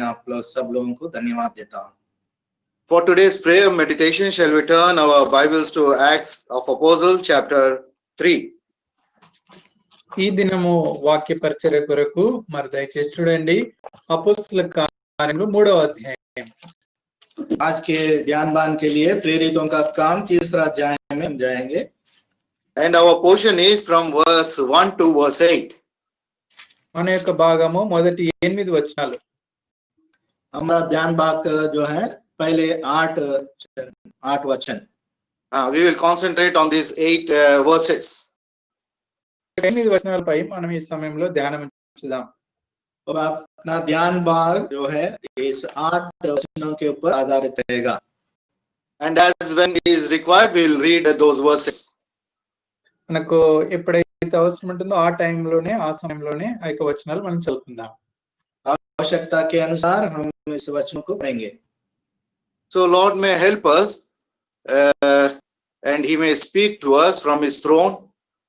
आप लोग सब लोगों को धन्यवाद देता हूँ। For today's prayer meditation, shall we turn our Bibles to Acts of Apostles, chapter 3. ఈ దినము వాక్య పరిచర్య కొరకు మరి దయచేసి చూడండి అపోస్తలుల కార్యములు 3వ అధ్యాయం. आज के ध्यानबान के लिए प्रेरितों का काम 3रा अध्याय में हम जाएंगे. And our portion is from verse 1 to verse 8. మన యొక్క భాగము మొదటి 8 వచనాలు. हमारा ध्यान भाग जो है पहले 8 वचन. We will concentrate on these 8 verses. 8 వచనాలపై మనం ఈ సమయంలో ధ్యానం చేద్దాం. और अपना ध्यान भाग जो है इस 8 वचनों के ऊपर आधारित रहेगा. And as when is required, we will read those verses. మనకు ఎప్పుడైతే అవసరం ఉంటుందో ఆ టైంలోనే ఆ సమయంలోనే ఆ యొక్క వచనాలు మనం చదువుకుందాం. आवश्यकता के अनुसार हम इस वचन को पढ़ेंगे. So Lord may help us and he may speak to us from his throne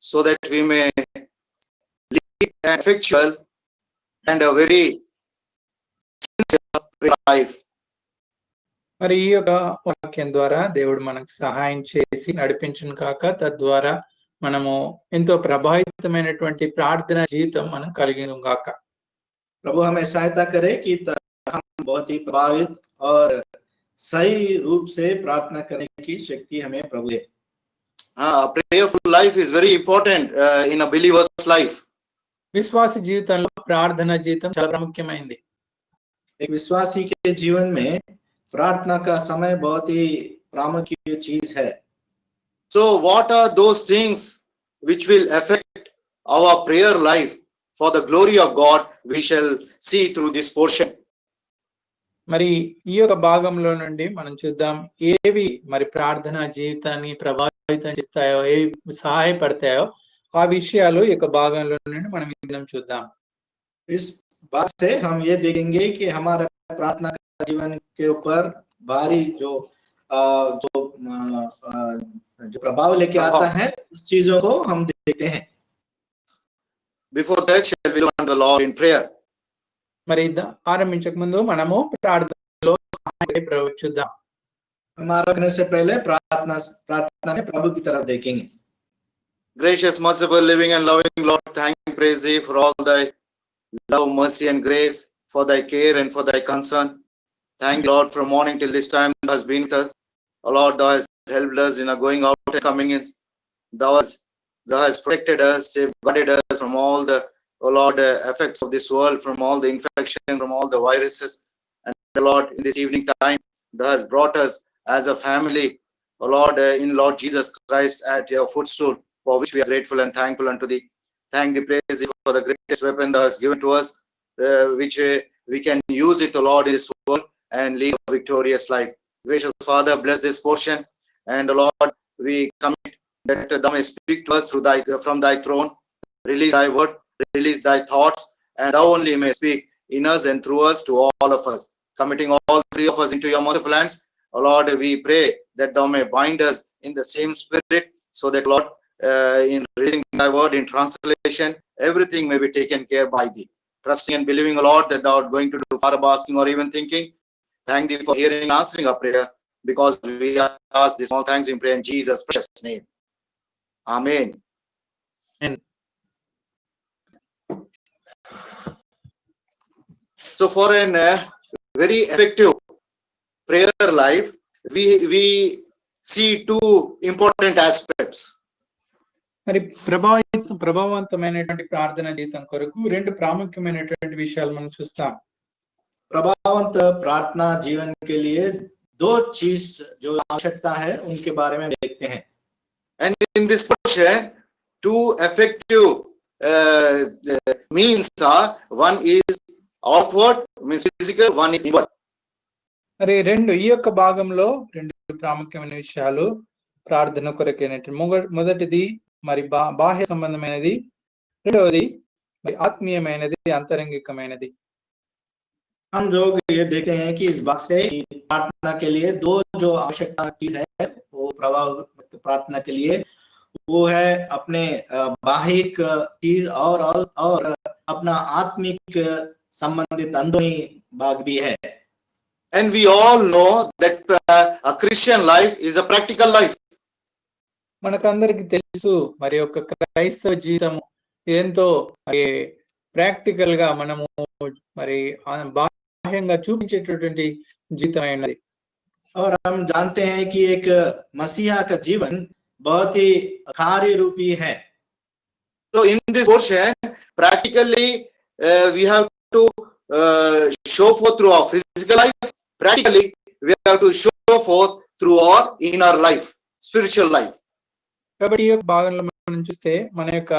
so that we may live an effectual and a very sincere life. మరి ఈ యొక్క వాక్యం ద్వారా దేవుడు మనకు సహాయం చేసి నడిపించును కాక తద్వారా మనము ఎంతో ప్రభావితమైనటువంటి ప్రార్థన జీవితం మనం కలిగిను గాక. प्रभु हमें सहायता करे कि हम बहुत ही प्रभावित और सही रूप से प्रार्थना करने की शक्ति हमें प्रभु दे. Prayerful life is very important in a believer's life. విశ్వాస జీవితంలో ప్రార్థన జీవితం చాలా ప్రాముఖ్యమైనది. एक विश्वासी के जीवन में प्रार्थना का समय बहुत ही प्रामुख्य चीज है. So what are those things which will affect our prayer life for the glory of God? We shall see through this portion. మరి ఈ యొక్క భాగంలో నుండి మనం చూద్దాం ఏవి మరి ప్రార్థన జీవితాన్ని ప్రభావితం చేస్తాయో ఏవి సహాయపడతాయో ఆ విషయాలు ఈ యొక్క భాగంలో నుండి మనం ఈ దినం చూద్దాం. इस बात से हम ये देखेंगे कि हमारा प्रार्थना का जीवन के ऊपर भारी जो प्रभाव लेके आता है उस चीजों को हम देखते हैं. Before that, shall we learn the Lord in prayer? మరి ఆరంభించక ముందు మనము ప్రార్థనలో సహాయం చూద్దాం. हमारा करने से पहले प्रार्थना में प्रभु की तरफ देखेंगे. Gracious, merciful, living and loving Lord, thank and praise thee for all thy love, mercy and grace, for thy care and for thy concern. Thank Lord, from morning till this time thou hast been with us. O Lord, thou hast helped us in our going out and coming in. Thou hast protected us, safeguarded us from all the, O Lord, effects of this world, from all the infection, from all the viruses. And O Lord, in this evening time, thou hast brought us as a family, O Lord, in Lord Jesus Christ at your footstool, for which we are grateful and thankful unto thee. Thank thee, praise thee for the greatest weapon thou hast given to us, which we can use it, O Lord, in this world and live a victorious life. Gracious Father, bless this portion, and O Lord, we commit that thou may speak to us from thy throne, release thy word, release thy thoughts, and thou only may speak in us and through us to all of us. Committing all three of us into your merciful hands, O Lord, we pray that thou may bind us in the same spirit, so that, Lord, in reading thy word, in translation, everything may be taken care by thee. Trusting and believing, O Lord, that thou art going to do far above asking or even thinking. Thank thee for hearing and answering our prayer, because we ask this all thanks in prayer in Jesus' precious name. Amen. So for a very effective prayer life, we see two important aspects. మరి ప్రభావవంతమైనటువంటి ప్రార్థన జీవితం కొరకు రెండు ప్రాముఖ్యమైనటువంటి విషయాలు మనం చూస్తాం. प्रभावंत प्रार्थना जीवन के लिए दो चीज जो आवश्यकता है उनके बारे में देखते हैं. And in this portion, two effective means are, one is outward, means physical, one is inward. మరి రెండు ఈ యొక్క భాగంలో రెండు ప్రాముఖ్యమైన విషయాలు ప్రార్థన కొరకైనటువంటి మొదటిది మరి బాహ్య సంబంధమైనది, రెండవది మరి ఆత్మీయమైనది, అంతరంగికమైనది. हम लोग ये देखते हैं कि इस बात से प्रार्थना के लिए दो जो आवश्यकता चीज है वो प्रभाव प्रार्थना के लिए वो है अपने बाहिक चीज और अपना आत्मिक संबंधित अंदरूनी भाग भी है। And we all know that a Christian life is a practical life. మనకందరికి తెలుసు మరి యొక్క క్రైస్తవ జీవితం ఎంతో మరి ప్రాక్టికల్ గా మనము మరి బాహ్యంగా చూపించేటటువంటి జీవితం అయినది. और हम जानते हैं कि एक मसीहा का जीवन बहुत ही कार्य रूपी है। So in this portion, practically we have to show forth through our physical life. Practically we have to show forth through our inner life, spiritual life. కాబట్టి ఈ యొక్క భాగంలో మనం చూస్తే మన యొక్క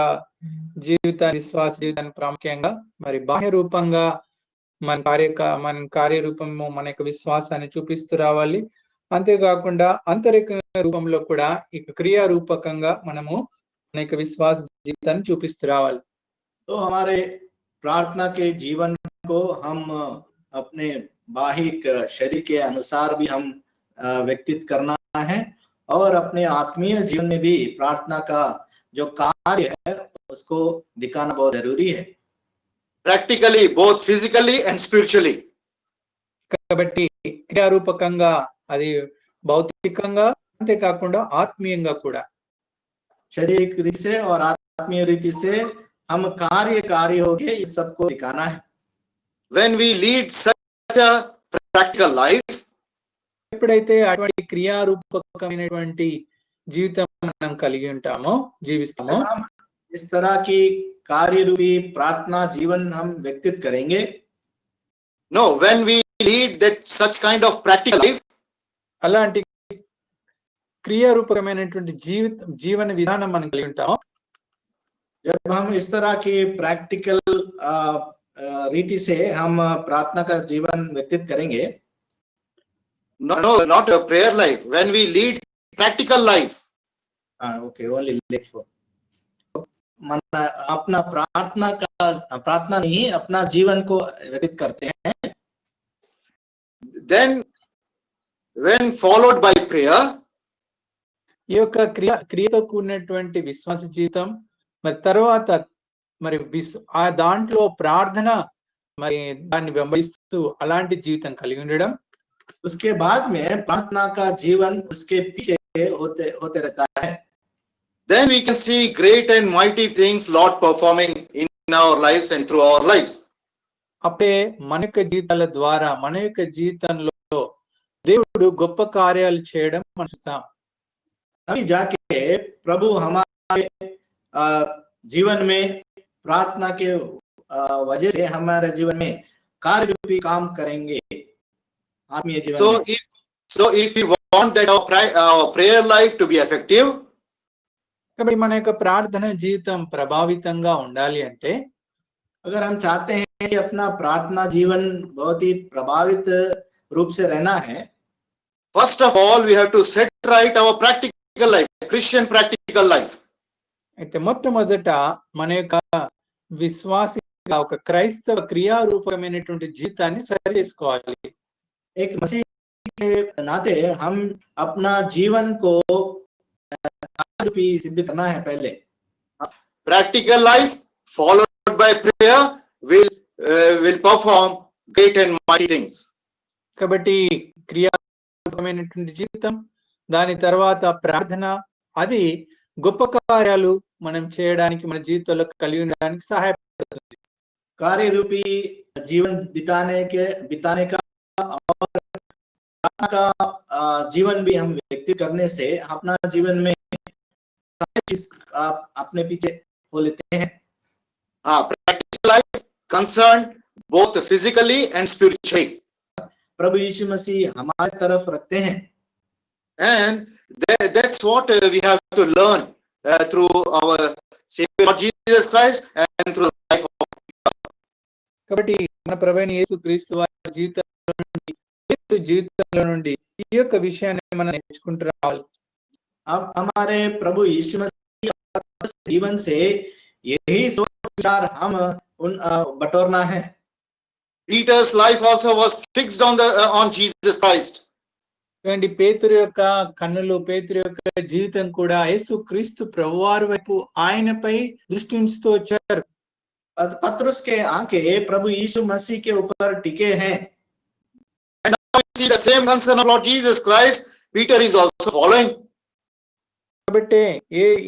జీవితాన్ని, విశ్వాస జీవితాన్ని ప్రాముఖ్యంగా మరి బాహ్య రూపంగా మన కార్యరూపము మన యొక్క విశ్వాసాన్ని చూపిస్తూ రావాలి. అంతేకాకుండా ఆంతరిక రూపంలో కూడా ఇక క్రియారూపకంగా మనము మన యొక్క విశ్వాస జీవితాన్ని చూపిస్తూ రావాలి. तो हमारे प्रार्थना के जीवन को हम अपने बाहिक शरीर के अनुसार भी हम व्यक्तित करना है और अपने आत्मीय जीवन में भी प्रार्थना का जो कार्य है उसको दिखाना बहुत जरूरी है। Practically, both physically and spiritually. కాబట్టి క్రియారూపకంగా అది భౌతికంగా అంతేకాకుండా ఆత్మీయంగా కూడా शारीरिक रीति से और आत्मीय रीति से हम कार्य होके इस सबको दिखाना है। When we lead such a practical life, ఎప్పుడైతే అటువంటి క్రియారూపకమైనటువంటి జీవితం మనం కలిగి ఉంటామో, జీవిస్తామో, हम इस तरह की कार्य रूपी प्रार्थना जीवन हम व्यक्तित करेंगे। no, when we lead that such kind of practical life, అలాంటి క్రియారూపకమైనటువంటి జీవన విధానం మనం కలిగి ఉంటామో, जब हम इस तरह की प्रैक्टिकल रीति से हम प्रार्थना का जीवन व्यतीत करेंगे। no, not a prayer life. When we lead practical life, okay, only live मन अपना प्रार्थना नहीं अपना जीवन को व्यतीत करते हैं। then when followed by prayer, ఈ యొక్క క్రియతో కూడినటువంటి విశ్వాస జీవితం మరి తర్వాత మరి ఆ దాంట్లో ప్రార్థన మరి దాన్ని వెంబడిస్తూ అలాంటి జీవితం కలిగి ఉండడం, उसके बाद में प्रार्थना का जीवन उसके पीछे होते रहता है। then we can see great and mighty things Lord performing in our lives and through our lives. అప్పుడే మన యొక్క జీవితాల ద్వారా మన యొక్క జీవితంలో దేవుడు గొప్ప కార్యాలు చేయడం మనం చూస్తాం। अभी जाके प्रभु हमारे जीवन में प्रार्थना के वजह से हमारे जीवन में कार्य रूपी काम करेंगे आत्मीय जीवन में। So if we want that our prayer life to be effective, కాబట్టి మన యొక్క ప్రార్థన జీవితం ప్రభావితంగా ఉండాలి అంటే, अगर हम चाहते हैं कि अपना प्रार्थना जीवन बहुत ही प्रभावित रूप से रहना है, first of all we have to set right our practical life, Christian practical life. అయితే మొట్టమొదట మన యొక్క విశ్వాసిగా ఒక క్రైస్తవ క్రియారూపమైనటువంటి జీవితాన్ని సరి చేసుకోవాలి। एक मसीह के नाते हम अपना जीवन को रूपी सिद्ध करना है। पहले practical life followed by prayer will perform great and mighty things. కాబట్టి క్రియారూపమైనటువంటి జీవితం, దాని తర్వాత ప్రార్థన, అది గొప్ప కార్యాలు మనం చేయడానికి మన జీవితంలో కలిగి ఉండడానికి సహాయపడుతుంది। कार्य रूपी जीवन बिताने का और प्रार्थना का जीवन भी हम व्यक्ति करने से अपना जीवन में सारी चीज अपने पीछे हो लेते हैं। Practical life concerned both physically and spiritually. प्रभु यीशु मसीह हमारे तरफ रखते हैं, and that's what we have to learn through our Savior Lord Jesus Christ and through the life of God. కాబట్టి మన ప్రభువైన యేసుక్రీస్తు వారి జీవితంలో నుండి ఈ యొక్క విషయాన్ని మనం నేర్చుకుంటూ రావాలి। अब हमारे प्रभु यीशु मसीह जीवन से यही सोच विचार हम बटोरना है। Peter's life also was fixed on Jesus Christ. పేతురు యొక్క కన్నులు, పేతురు యొక్క జీవితం కూడా యేసుక్రీస్తు ప్రభువారి వైపు, ఆయనపై దృష్టి ఉంచుతూ వచ్చారు। पतरस के आंखें प्रभु यीशु मसीह के ऊपर टिके हैं। And now we see the same concern of Lord Jesus Christ. Peter is also following. కాబట్టి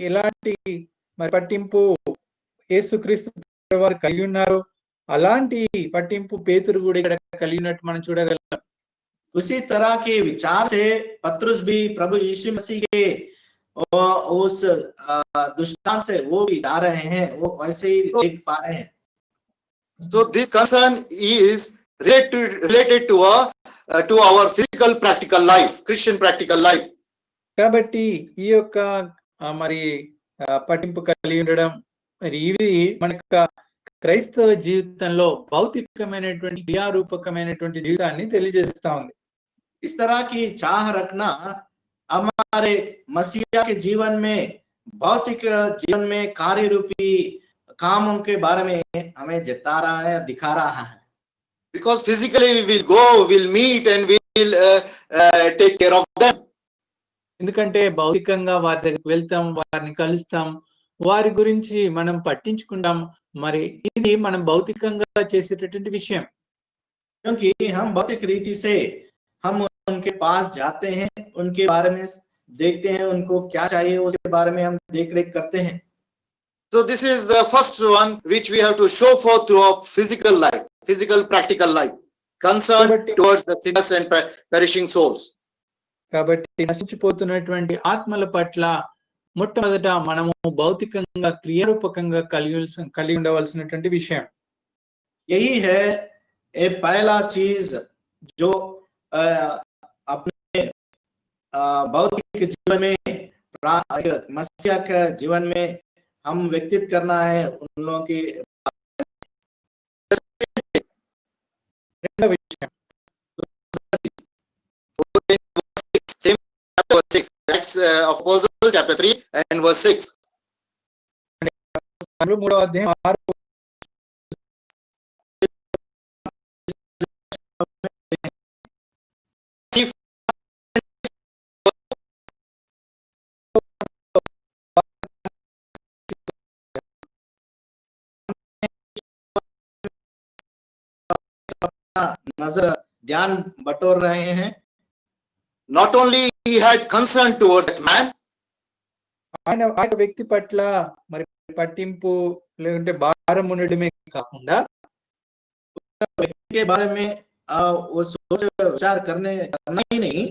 ఎలాంటి మరి పట్టింపు యేసుక్రీస్తు వారు కలిగి ఉన్నారు, అలాంటి పట్టింపు పేతురు కూడా ఇక్కడ కలిగినట్టు మనం చూడగలం। उसी तरह के विचार से पतरस भी प्रभु यीशु मसीह के उस दृष्टांत से वो भी जा रहे हैं, वो वैसे ही देख पा रहे हैं। So this concern is related to our physical practical life, Christian practical life. కాబట్టి ఈ యొక్క మరి పట్టింపు కలిగి ఉండడం మరి ఇవి మనకు క్రైస్తవ జీవితంలో భౌతికమైనటువంటి క్రియారూపకమైనటువంటి జీవితాన్ని తెలియజేస్తా ఉంది। इस तरह की चाह रखना हमारे मसीहा के जीवन में, भौतिक जीवन में कार्य रूपी कामों के बारे में हमें जता रहा है, दिखा रहा है। Because physically we will go, we'll meet and we will take care of them. ఎందుకంటే భౌతికంగా వారి దగ్గరికి వెళ్తాం, వారిని కలుస్తాం, వారి గురించి మనం పట్టించుకుంటాం। మరి ఇది మనం భౌతికంగా చేసేటటువంటి విషయం। क्योंकि हम भौतिक रीति से हम उनके पास जाते हैं, उनके बारे में देखते हैं, उनको क्या चाहिए उसके बारे में हम देख रेख करते हैं। So this is the first one which we have to show forth through our physical life, physical practical life, concern towards the sinners and perishing souls. కాబట్టి నశించిపోతున్నటువంటి ఆత్మల పట్ల మొట్టమొదట మనము భౌతికంగా క్రియారూపకంగా కలిగి ఉండవలసినటువంటి విషయం। यही है ये पहला चीज जो अपने भौतिक जीवन में, मसीहा के जीवन में हम व्यक्तित करना है उन लोगों की। Acts of Apostles chapter 3 and verse 6. नजर ध्यान बटोर रहे हैं। Not only he had concern towards that man, ఆయన వ్యక్తి పట్ల మరి పట్టింపు లేకుంటే భారం ఉండడమే కాకుండా व्यक्ति के बारे में वो सोच विचार करना ही नहीं।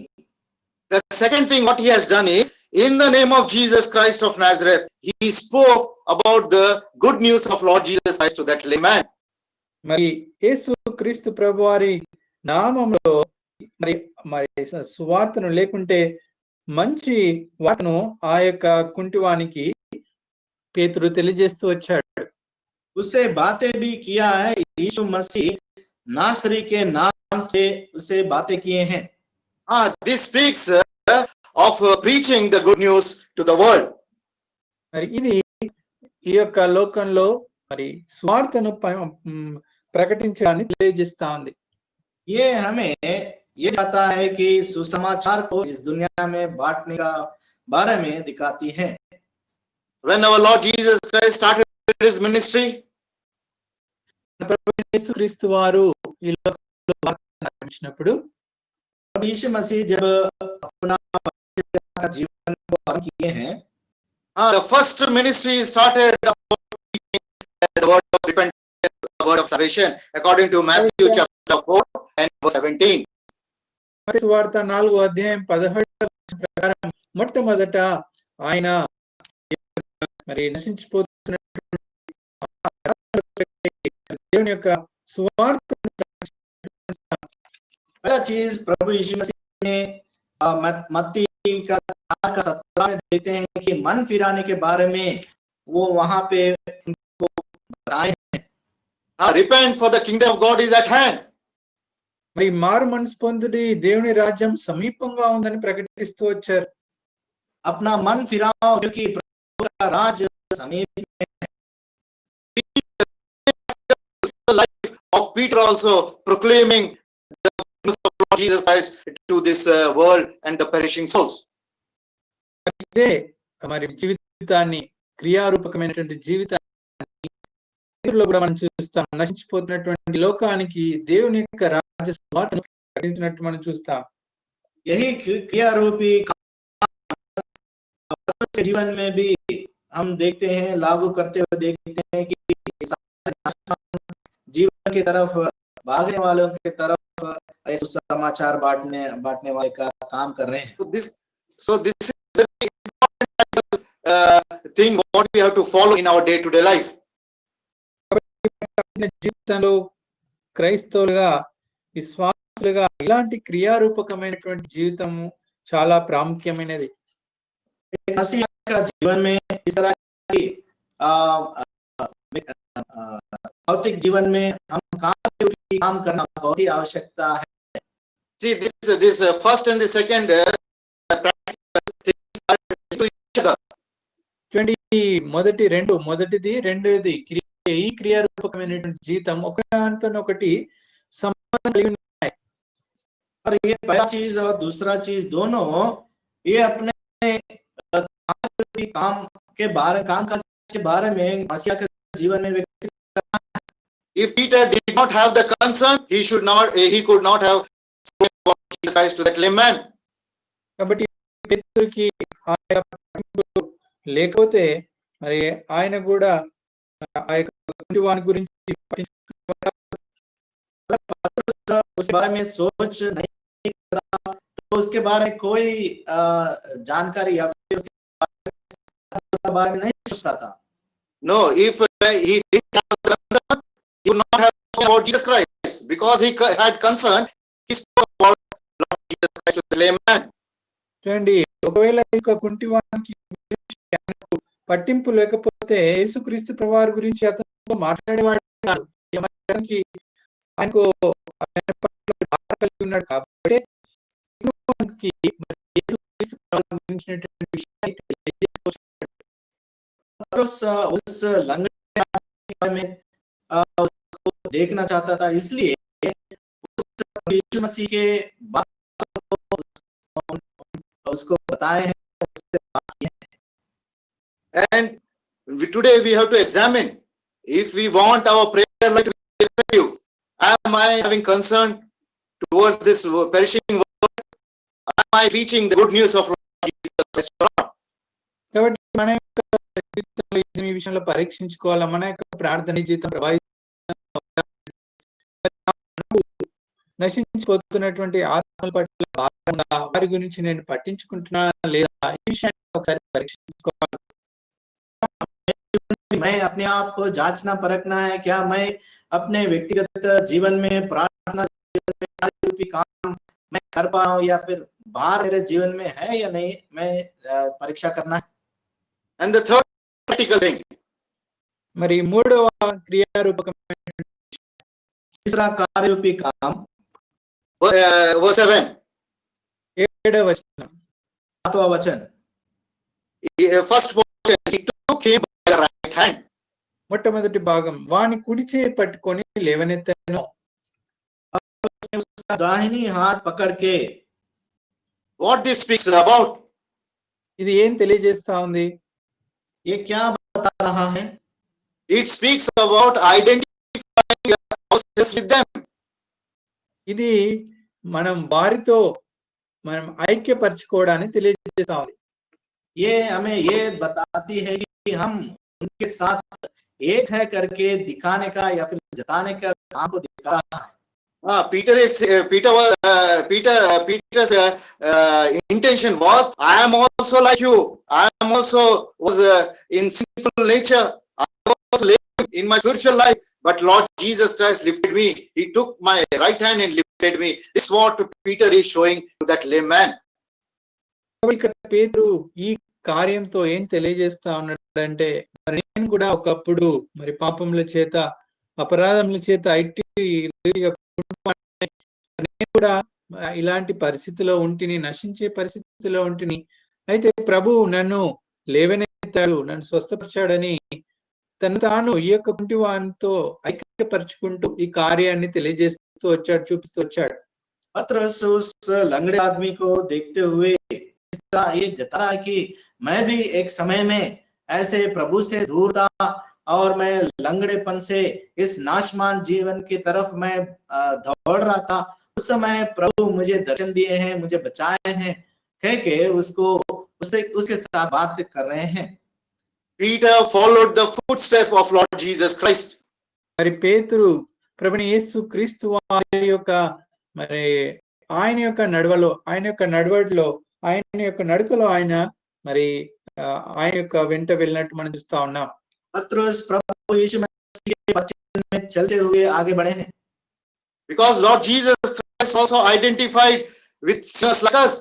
the second thing what he has done is, in the name of Jesus Christ of Nazareth, he spoke about the good news of Lord Jesus Christ to that lame man. మరి యేసు క్రీస్తు ప్రభువారి నామములో మరి మరి సువార్తను లేకుంటే మంచి వార్తను ఆ యొక్క కుంటివానికి పేతురు తెలియజేస్తూ వచ్చాడు। उससे बातें भी किया है, यीशु मसीह नासरी के नाम से उसे बातें किए हैं। This speaks of preaching the good news to the world. మరి ఇది ఈ యొక్క లోకంలో మరి సువార్తను ప్రకటించడాన్ని తెలియజేస్తా ఉంది। ये हमें ये बताता है कि सुसमाचार को इस दुनिया में बांटने का बारे में दिखाती है। When our Lord Jesus Christ started his ministry, ప్రభు యేసుక్రీస్తు వారు ఈ లోకంలో వార్తను ప్రకటించినప్పుడు, यीशु मसीह जब अपना जीवन को आरंभ किए हैं, the first ministry started the word of repentance, the word of salvation, according to Matthew chapter 4 and verse 17. సువార్త 4వ అధ్యాయం 17వ ప్రకారం మొట్టమొదట ఆయన మరి నశించిపోతున్నటువంటి దేవుని యొక్క సువార్త पहला चीज प्रभु यीशु मसीह ने मत्ती का 17 में देते हैं कि मन फिराने के बारे में वो वहां पे उनको बताए हैं। Repent, for the kingdom of God is at hand. మరి మారు మనసు పొందుడి, దేవుని రాజ్యం సమీపంగా ఉందని ప్రకటిస్తూ వచ్చారు। अपना मन फिराओ क्योंकि प्रभु का राज समीप में है। The life of Peter also proclaiming the news of Lord Jesus Christ to this world and the perishing souls. ఇదే మరి జీవితాన్ని, క్రియారూపకమైనటువంటి జీవితాన్ని పేతురులో కూడా మనం చూస్తాం. నశించిపోతున్నటువంటి లోకానికి దేవుని యొక్క రాజ్య సువార్తను ప్రకటించినట్టు మనం చూస్తాం. यही क्रिया रूपी के जीवन में भी हम देखते हैं, लागू करते हुए देखते हैं कि जीवन की तरफ भागने वालों की तरफ सुसमाचार बांटने वाले का काम कर रहे हैं. So this is very important thing what we have to follow in our day-to-day life. జీవితంలో క్రైస్తవులుగా, విశ్వాసులుగా ఇలాంటి క్రియారూపకమైనటువంటి జీవితము చాలా ప్రాముఖ్యమైనది. मसीह का जीवन में इस तरह की भौतिक जीवन में हम काम करना बहुत ही आवश्यकता है. See, this first and the second practical things are into each other. మొదటిది రెండోది ఈ క్రియారూపకమైనటువంటి జీవితం ఒకదానితోనొకటి సంబంధం కలిగి ఉన్నాయి. और ये पहला चीज और दूसरा चीज दोनों ये अपने कामकाज के बारे में मसीह के जीवन में व्यक्ति. If Peter did not have the concern, he could not have spoken about Jesus Christ to that lame man. కాబట్టి పేతురుకి లేకపోతే మరి ఆయన కూడా ఆ యొక్క వాని గురించి उस बारे में सोच नहीं करता, तो उसके बारे में कोई जानकारी या फिर उसके बारे में नहीं सोचता था. No, if he didn't have the concern, he would not have spoken about Jesus Christ. Because he had concern, he spoke about Lord Jesus Christ to the lame man. చూడండి, ఒకవేళ ఇక కుంటివానికి పట్టింపు లేకపోతే యేసుక్రీస్తు ప్రభువారి గురించి అతనితో మాట్లాడేవాడు కాదు. ఆయనకు కలిగి ఉన్నాడు కాబట్టి యేసుక్రీస్తు ప్రభువారి గురించినటువంటి విషయాన్ని उस लंगड़े में उसको देखना चाहता था, इसलिए यीशु मसीह के बात उसको बताए हैं. And today we have to examine if we want our prayer life to be effective. Am I having concern towards this perishing world? Am I preaching the good news of Lord Jesus Christ? కాబట్టి మన యొక్క జీవితంలో ఈ విషయంలో పరీక్షించుకోవాలి. మన యొక్క ప్రార్థన జీవితం నశించిపోతున్నటువంటి ఆత్మల పట్ల భారంగా వారి గురించి నేను పట్టించుకుంటున్నా లేదా ఈ విషయాన్ని ఒకసారి పరీక్షించుకోవాలి. मैं अपने आप को जांचना परखना है, क्या मैं अपने व्यक्तिगत जीवन में प्रार्थना जीवन में रूपी काम मैं कर पाऊं या फिर बाहर मेरे जीवन में है या नहीं, मैं परीक्षा करना है. And the third practical thing, మరి మూడవ క్రియారూపకమైన तीसरा कार्य रूपी काम verse 7. 7వ వచనం, 7वां वचन. First portion, he took him by the right hand. మొట్టమొదటి భాగం, వాని కుడి చేయి పట్టుకొని లేవనెత్తెను. उसका दाहिनी हाथ पकड़ के. What this speaks about? ఇది ఏం తెలియజేస్తా ఉంది? ये क्या बता रहा है? It speaks about identifying ourselves with them. ఇది మనం వారితో మనం ఐక్యపరచుకోవడాన్ని తెలియజేస్తా ఉంది. ये हमें ये बताती है कि हम उनके साथ एक है करके दिखाने का या फिर जताने का काम को दिखा रहा है. Peter's intention was, I am also like you. I am also was in sinful nature. I was living in my spiritual life, but Lord Jesus Christ lifted me. He took my right hand and lifted me. This is what Peter is showing to that lame man. ఇక్కడ పేతురు ఈ కార్యంతో ఏం తెలియజేస్తా ఉన్నాడంటే, మరి నేను కూడా ఒకప్పుడు మరి పాపముల చేత అపరాధముల చేత నేను కూడా ఇలాంటి పరిస్థితిలో ఉంటిని, నశించే పరిస్థితిలో ఉంటిని. అయితే ప్రభు నన్ను లేవనెత్తాడు, నన్ను స్వస్థపరిచాడని తను తాను ఈ యొక్క కుంటివానితో ఐక్యపరచుకుంటూ ఈ కార్యాన్ని తెలియజేస్తూ వచ్చాడు, చూపిస్తూ వచ్చాడు. पतरस उस लंगड़े आदमी को देखते हुए ये जता रहा कि मैं भी एक समय में ऐसे प्रभु से दूर था, और मैं लंगड़ेपन से इस नाशमान जीवन की तरफ मैं दौड़ रहा था, उस समय प्रभु मुझे दर्शन दिए हैं, मुझे बचाए हैं, कह के उसके साथ बात कर रहे हैं। Peter followed the footstep of Lord Jesus Christ. మరి పేతురు ప్రభుని యేసు క్రీస్తు వారి యొక్క మరి ఆయన యొక్క నడవడిలో ఆయన యొక్క నడుకలో ఆయన మరి ఆయన యొక్క వెంట వెళ్ళినట్టు మనం చూస్తా ఉన్నాం. पतरस प्रभु यीशु मसीह के वचन में चलते हुए आगे बढ़े हैं, Because Lord Jesus Christ also identified with sinners like us.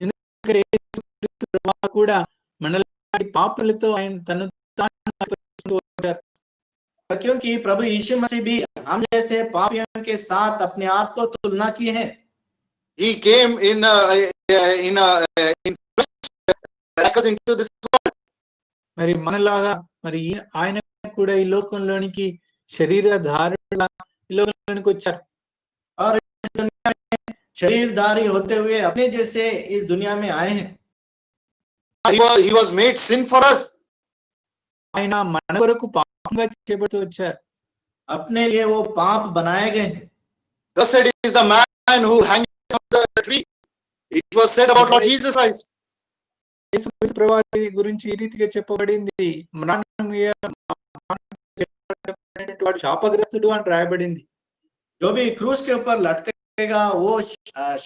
ఎందుకంటే యేసు క్రీస్తు ప్రభువు కూడా మనలాంటి పాపులతో ఆయన తను क्योंकि प्रभु यीशु मसीह भी हम जैसे पापियों के साथ अपने आप को तुलना की है। He came in like us into this world. మరి మనలాగా మరి ఆయన కూడా ఈ లోకంలోనికి శరీరధారుడుగా ఈ లోకంలోనికి వచ్చారు. और इस दुनिया में शरीरधारी होते हुए अपने जैसे इस दुनिया में आए हैं। He was made sin for us. ఆయన మన కొరకు పాపంగా చేయబడుతూ వచ్చారు. अपने लिए वो पाप बनाए गए हैं। Thus said is the man who hung on the tree. It was said about Lord Jesus Christ. యేసు క్రీస్తు ప్రభువు గురించి ఈ రీతిగా చెప్పబడింది, వాడు శాపగ్రస్తుడు అని రాయబడింది. जो भी क्रूस के ऊपर लटकेगा वो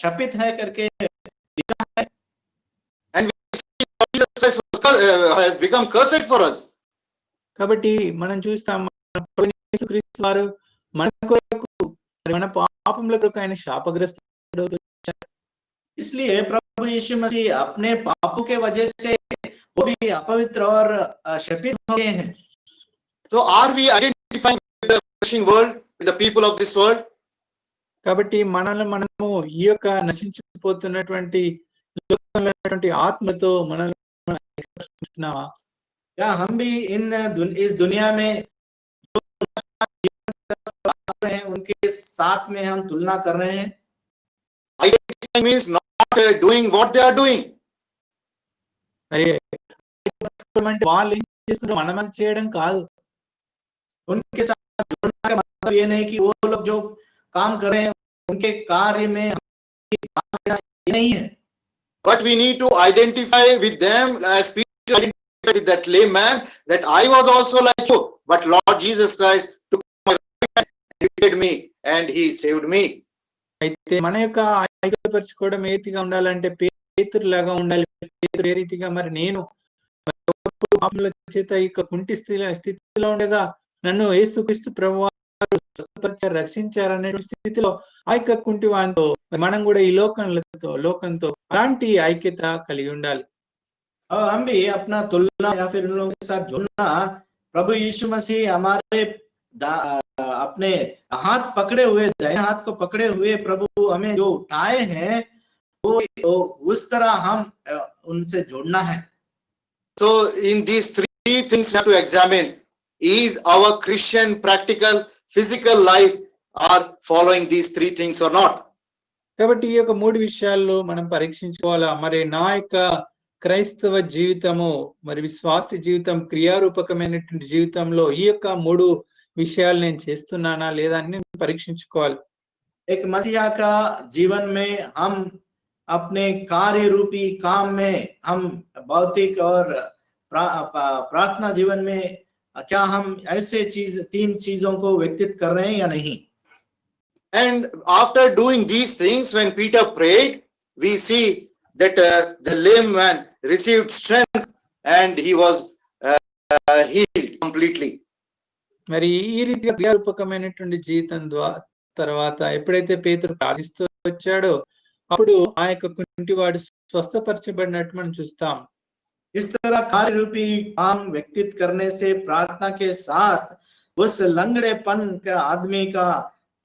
शपित है करके लिखा है। And we see Lord Jesus Christ has become cursed for us. కాబట్టి మనం చూస్తాం యేసు క్రీస్తు వారు మన కొరకు మన పాపముల కొరకు ఆయన శాపగ్రస్తుడు. इसलिए प्रभु यीशु मसीह अपने पापों के वजह से वो भी अपवित्र और शपित हो गए हैं। So are we identifying with the perishing world, with the people of this world? కాబట్టి మనము ఈ యొక్క నశించిపోతున్నటువంటి లోకంలోటువంటి ఆత్మతో మనల్ని क्या हम भी इस दुनिया में जो हैं उनके साथ में हम तुलना कर रहे हैं? Identifying means not doing what they are doing. వాళ్ళు ఏం చేస్తున్నారు మనం అది చేయడం కాదు. उनके साथ जुड़ना का मतलब ये नहीं कि वो लोग जो काम कर रहे हैं उनके कार्य में नहीं है, but we need to identify with them as Peter identified with that lame man, that I was also like you, but Lord Jesus Christ took my right hand and lifted me and he saved me. అయితే మన యొక్క ఐక్యపరచుకోవడం ఏ రీతిగా ఉండాలంటే పేతురు లాగా ఉండాలి. పేతురు ఏ రీతిగా మరి నేను పాపముల చేత ఇక కుంటి స్థితిలో ఉండగా నన్ను యేసుక్రీస్తు ప్రభువు రక్షించారనే స్థితిలో ఆ యొక్క కుంటి వానితో మనం కూడా ఈ లోకంతో అలాంటి ఐక్యత కలిగి ఉండాలి. हम भी अपना तुलना या फिर उन लोगों के साथ जुड़ना, प्रभु यीशु मसीह हमारे अपने हाथ पकड़े हुए, दाएं हाथ को पकड़े हुए प्रभु हमें जो उठाए हैं वो उस तरह हम उनसे जुड़ना है। So in these three things we have to examine: is our Christian practical physical life are following these three things or not? కాబట్టి ఈ యొక్క మూడు విషయాల్లో మనం పరీక్షించుకోవాలా. మరి నా యొక్క క్రైస్తవ జీవితము మరి విశ్వాస జీవితం క్రియారూపకమైనటువంటి జీవితంలో ఈ యొక్క మూడు విషయాలు నేను చేస్తున్నానా లేదా అని పరీక్షించుకోవాలి. एक मसीहा का जीवन में हम अपने कार्य रूपी काम में हम भौतिक और प्रार्थना जीवन में क्या हम ऐसे तीन चीजों को व्यक्तित कर रहे हैं या नहीं? And after doing these things, when Peter prayed, we see that the lame man received strength and he was healed completely. మరి ఈ రీతిగా క్రియారూపకమైనటువంటి జీవితం తర్వాత ఎప్పుడైతే పేతురు ప్రార్థిస్తూ వచ్చాడో అప్పుడు ఆ యొక్క కుంటివాడు స్వస్థపరచబడినట్టు మనం చూస్తాం. इस तरह कार्य रूपी काम व्यक्तित करने से प्रार्थना के साथ उस लंगड़ेपन का आदमी का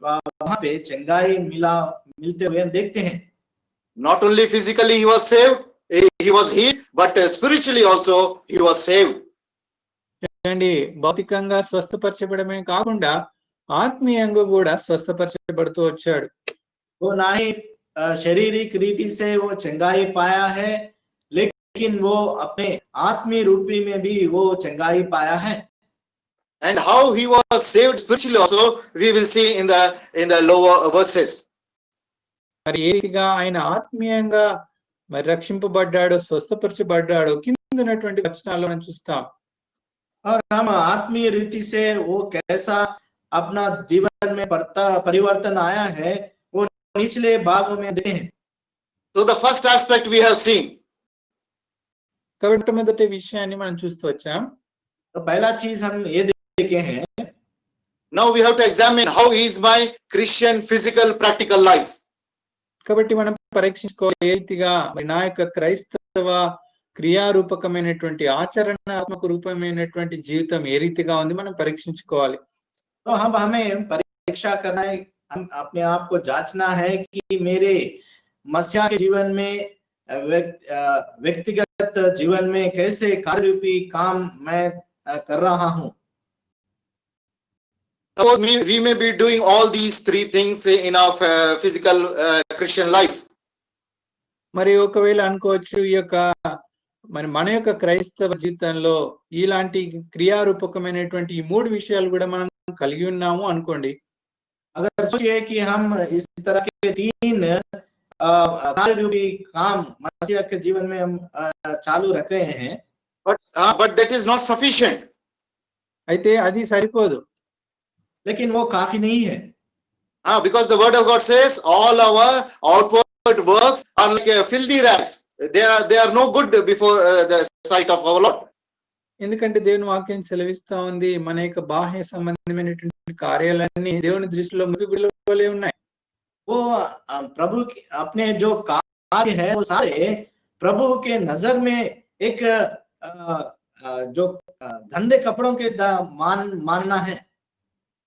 वहां पे चंगाई मिलते हुए हम देखते हैं. Not only physically he was saved, he was healed, but spiritually also he was saved. చూడండి, భౌతికంగా స్వస్థపరచబడమే కాకుండా ఆత్మీయంగా కూడా స్వస్థపరచబడుతూ వచ్చాడు. वो ना ही शारीरिक रीति से वो चंगाई पाया है, लेकिन वो अपने आत्मीय रूपी में भी वो चंगाई पाया है. and how he was saved spiritually also we will see in the lower verses. మరి ఏ రీతిగా ఆయన ఆత్మీయంగా మరి రక్షింపబడ్డాడో, స్వస్థపరచబడ్డాడో కింద ఉన్నటువంటి వచనాల్లో మనం చూస్తాం. और हम आत्मीय रीति से वो कैसा अपना जीवन में परिवर्तन आया है वो निचले भागों में देखते हैं. So the first aspect we have seen. కాబట్టి మొదటి విషయాన్ని మనం చూస్తూ వచ్చాం. तो पहला चीज हम ये देखे हैं. Now we have to examine how is my Christian physical practical life. కాబట్టి మనం పరీక్షించుకోవాలి ఏ రీతిగా నా యొక్క క్రైస్తవ క్రియారూపకమైనటువంటి ఆచరణాత్మక రూపమైనటువంటి జీవితం ఏ రీతిగా ఉంది మనం పరీక్షించుకోవాలి. तो हमें परीक्षा करना है, हम अपने आप को जांचना है कि मेरे मसीहा के जीवन में व्यक्तिगत जीवन में कैसे कार्य रूपी काम मैं कर रहा हूं. Suppose we may be doing all these three things in our physical Christian life. మరి ఒకవేళ అనుకోవచ్చు ఈ యొక్క మరి మన యొక్క క్రైస్తవ జీవితంలో ఇలాంటి క్రియారూపకమైనటువంటి ఈ మూడు విషయాలు కూడా మనం కలిగి ఉన్నాము అనుకోండి. अगर सोचिए कि हम इस तरह के तीन कार्य रूपी काम मसीहा के जीवन में हम चालू रख रहे हैं, but that is not sufficient. అయితే అది సరిపోదు. लेकिन वो काफी नहीं है. Because the word of God says all our outward works are like filthy rags. They are no good before the sight of our Lord. ఎందుకంటే దేవుని వాక్యం సెలవిస్తా ఉంది మన యొక్క బాహ్య సంబంధమైనటువంటి కార్యాలన్నీ దేవుని దృష్టిలో మురుగుల వలె ఉన్నాయి. वो प्रभु अपने जो कार्य है वो सारे प्रभु के नजर में एक जो गंदे कपड़ों के मानना है.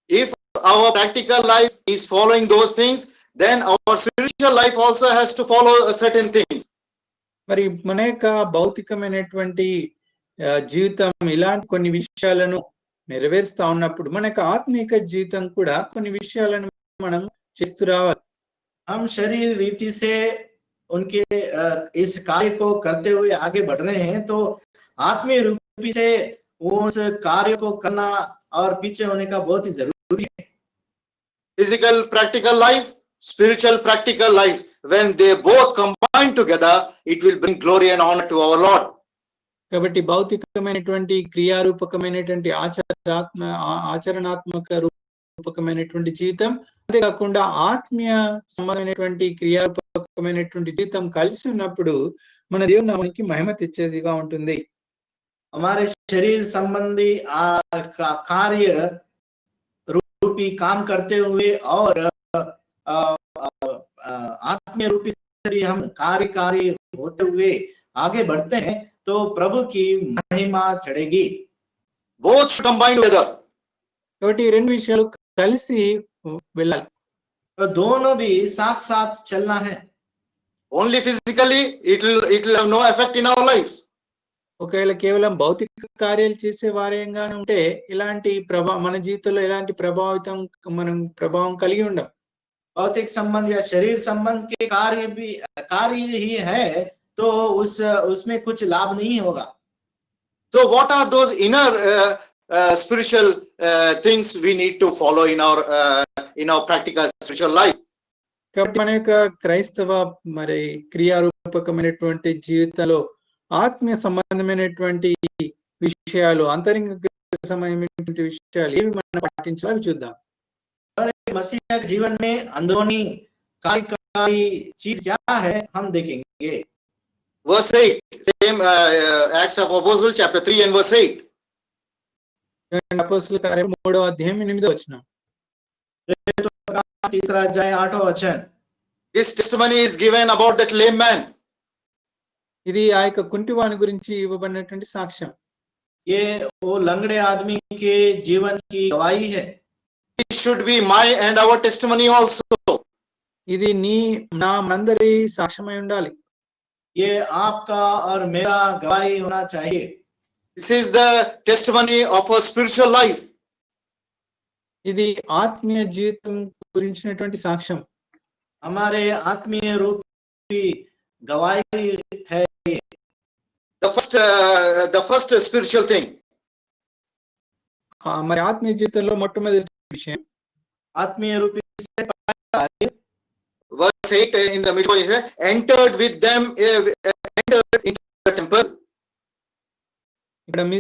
If our practical life is following those things, then our spiritual life also has to follow certain things. మరి మన యొక్క భౌతికమైనటువంటి జీవితం ఇలాంటి కొన్ని విషయాలను నెరవేరుస్తా ఉన్నప్పుడు మన యొక్క ఆత్మీయ జీవితం కూడా కొన్ని విషయాలను మనం చేస్తూ రావాలి. हम शरीर रीति से उनके इस कार्य को करते हुए आगे बढ़ रहे हैं, तो आत्मीय रूपी से उस कार्य को करना और पीछे होने का बहुत ही जरूरी है. Physical practical life, spiritual practical life, when they both combine together, it will bring glory and honor to our Lord. కాబట్టి భౌతికమైనటువంటి క్రియారూపకమైనటువంటి ఆచరణాత్మక రూపకమైనటువంటి జీవితం, అంతేకాకుండా ఆత్మీయ సంబంధమైనటువంటి క్రియారూపకమైనటువంటి జీవితం కలిసి ఉన్నప్పుడు మన దేవుని నామానికి మహిమ తెచ్చేదిగా ఉంటుంది. हमारे शरीर संबंधी कार्य रूपी काम करते हुए और आत्मीय रूपी से हम कार्यकारी होते हुए आगे बढ़ते हैं तो प्रभु की महिमा चढ़ेगी. Both should combine together. కాబట్టి రెండు విషయాలు కలిసి వెళ్ళాలి. तो दोनों भी साथ साथ चलना है. Only physically it will have no effect in our lives. ఒకవేళ కేవలం భౌతిక కార్యాలు చేసే వారేంగానే ఉంటే ఇలాంటి మన జీవితంలో ఎలాంటి ప్రభావం కలిగి ఉండం. भौतिक संबंध या शरीर संबंध के कार्य ही है तो उसमें कुछ लाभ नहीं होगा. So what are those inner spiritual things we need to follow in our practical spiritual life? కాబట్టి మన యొక్క క్రైస్తవ మరి క్రియారూపకమైనటువంటి జీవితంలో ఆత్మీయ సంబంధమైనటువంటి విషయాలు, అంతరంగ సంబంధమైనటువంటి విషయాలు ఏవి మనం పాటించాలి చూద్దాం. मसीह के जीवन में अंदरूनी कार्यकारी चीज क्या है हम देखेंगे. Verse 8, same Acts of Apostles chapter 3 and verse 8. అపోస్తలుల కార్యం 3వ అధ్యాయం 8వ వచనం. 3रा अध्याय 8वां वचन. This testimony is given about that lame man. ఇది ఆ యొక్క కుంటివాని గురించి ఇవ్వబడినటువంటి సాక్ష్యం. ये वो लंगड़े आदमी के जीवन की गवाही है. It should be my and our testimony also. ఇది నా మనందరి సాక్ష్యమై ఉండాలి. ये आपका और मेरा गवाही होना चाहिए. This is the testimony of a spiritual life. ఇది ఆత్మీయ జీవితం గురించినటువంటి సాక్ష్యం. हमारे आत्मीय रूप की गवाही है. The first spiritual thing. మరి ఆత్మీయ జీవితంలో మొట్టమొదటి విషయం आत्मीय रूप से पहला कार्य, Verse 8 in the middle is entered with them, entered into the temple. ఇక్కడ మరి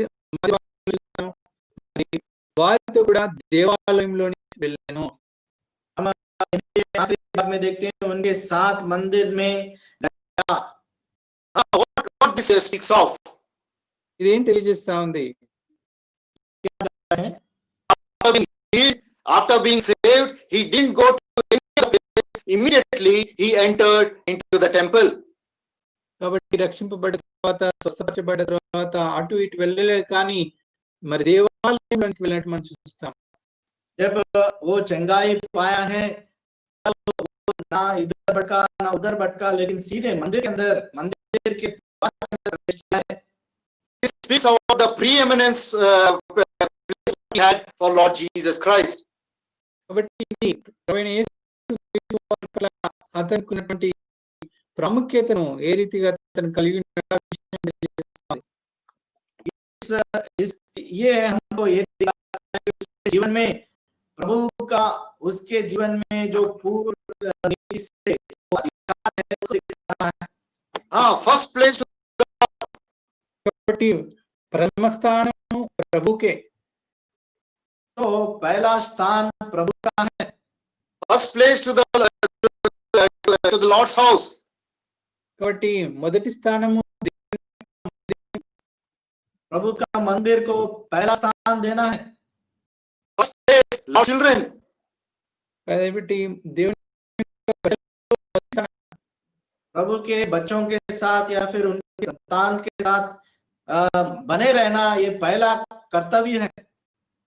వారితో కూడా దేవాలయంలోనికి వెళ్ళాను. आखिरी भाग में देखते हैं उनके साथ मंदिर में गया। What this speaks of? ఇదేం తెలియజేస్తా ఉంది? After being saved, he didn't go to any other place. Immediately he entered into the temple. కాబట్టి రక్షింపబడిన తర్వాత, స్వస్థపరచబడిన తర్వాత అటు ఇటు వెళ్ళలేదు, కానీ మరి దేవాలయంలోనికి వెళ్ళినట్టు మనం చూస్తాం. जब वो चंगाई पाया है तब वो ना इधर भटका ना उधर भटका, लेकिन सीधे मंदिर के अंदर, मंदिर के द्वार के अंदर प्रवेश किया है। This speaks about the preeminence place he had for Lord Jesus Christ. కాబట్టి ఇది ప్రభువైన యేసుక్రీస్తు వారి పట్ల అతనికి ఉన్నటువంటి ప్రాముఖ్యతను ఏ రీతిగా అతను కలిగి ఉన్న విషయం తెలియజేస్తుంది. ये हमको ये दिखाता है कि उसके जीवन में प्रभु का, उसके जीवन में जो पूर्ण नीति से वो अधिकार है, उसको दिखाना है। First place to కాబట్టి ప్రథమ స్థానం ప్రభుకే. तो पहला स्थान प्रभु का है। first place to the Lord's house. కాబట్టి మొదటి స్థానము प्रभु का मंदिर को पहला स्थान देना है. Lord's children. కాబట్టి దేవుని प्रभु के बच्चों के साथ या फिर उनके संतान के साथ बने रहना ये पहला कर्तव्य है.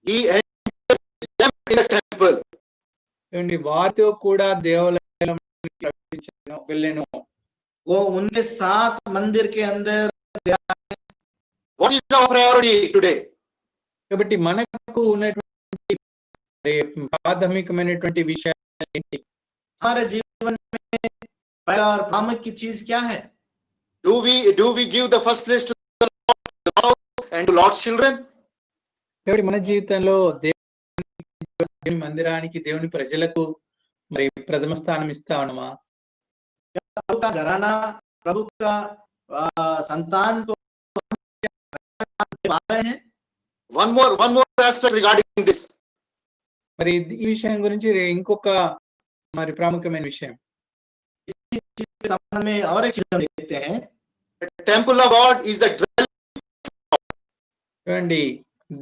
He entered them in the temple. వారితో కూడా దేవాలయం వెళ్ళాను. वो उनके साथ मंदिर के अंदर. What is our priority today? కాబట్టి మనకు ఉన్నటువంటి ప్రాథమికమైనటువంటి విషయాలు ఏంటి? हमारे जीवन में पहला और प्रामुख्य चीज क्या है? Do we give the first place to the Lord and to Lord's children? కాబట్టి మన జీవితంలో దేవుని మందిరానికి, దేవుని ప్రజలకు మరి ప్రథమ స్థానం ఇస్తా ఉన్నామా? प्रभु का घराना, प्रभु का संतान को पा रहे हैं? One more aspect regarding this. మరి ఈ విషయం గురించి ఇంకొక మరి ప్రాముఖ్యమైన విషయం. इसी चीज के संबंध में और एक चीज हम देखते हैं. The temple of God is the dwelling. చూడండి,